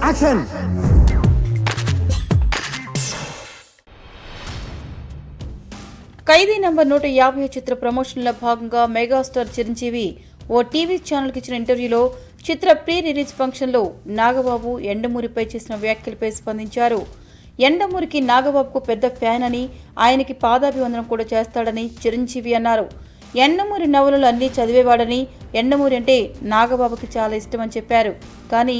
Action. ఖైదీ number 150 చిత్ర ప్రమోషన్లో భాగంగా megastar Chiranjeevi ఓ TV ఛానల్కి ఇచ్చిన ఇంటర్వ్యూలో చిత్ర ప్రీ రిలీజ్ ఫంక్షన్లో నాగబాబు ఎండమూరిపై చేసిన వ్యాఖ్యలపై స్పందించారు. ఎండమూరికి నాగబాబుకు పెద్ద ఫ్యాన్ అని, ఆయనకి పాదాభివందనం కూడా చేస్తాడని చిరంజీవి అన్నారు. ఎండమూరి నవలలు అన్నీ చదివేవాడని, ఎండమూరి అంటే నాగబాబుకి చాలా ఇష్టమని చెప్పారు. కానీ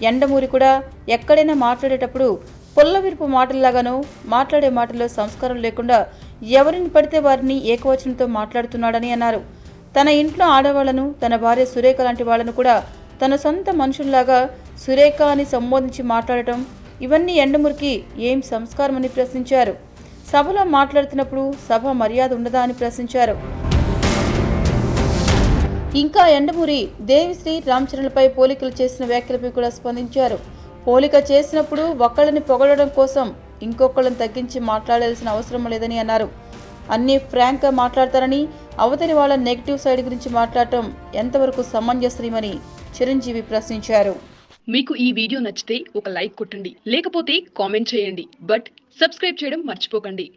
ఎండమూరి కూడా ఎక్కడైనా మాట్లాడేటప్పుడు పుల్లవిరుపు మాటల్లాగానో, మాట్లాడే మాటల్లో సంస్కారం లేకుండా ఎవరిని పడితే వారిని ఏకవచనంతో మాట్లాడుతున్నాడని అన్నారు. తన ఇంట్లో ఆడవాళ్లను, తన భార్య సురేఖ లాంటి వాళ్లను కూడా తన సొంత మనుషుల్లాగా సురేఖ అని సంబోధించి మాట్లాడటం, ఇవన్నీ ఎండమూరికి ఏం సంస్కారమని ప్రశ్నించారు. సభలో మాట్లాడుతున్నప్పుడు సభ మర్యాద ఉండదా అని ప్రశ్నించారు. ఇంకా ఎండమూరి దేవిశ్రీ రామ్ చరణ్లపై పోలికలు చేసిన వ్యాఖ్యలపై కూడా స్పందించారు. పోలిక చేసినప్పుడు ఒకళ్ళని పొగడడం కోసం ఇంకొకళ్ళని తగ్గించి మాట్లాడాల్సిన అవసరం లేదని అన్నారు. అన్నీ ఫ్రాంక్గా మాట్లాడతారని, అవతలి వాళ్ళ నెగిటివ్ సైడ్ గురించి మాట్లాడటం ఎంతవరకు సమంజసమని చిరంజీవి ప్రశ్నించారు. మీకు ఈ వీడియో నచ్చితే ఒక లైక్ కొట్టండి, లేకపోతే కామెంట్ చేయండి, బట్ సబ్స్క్రైబ్ చేయడం మర్చిపోకండి.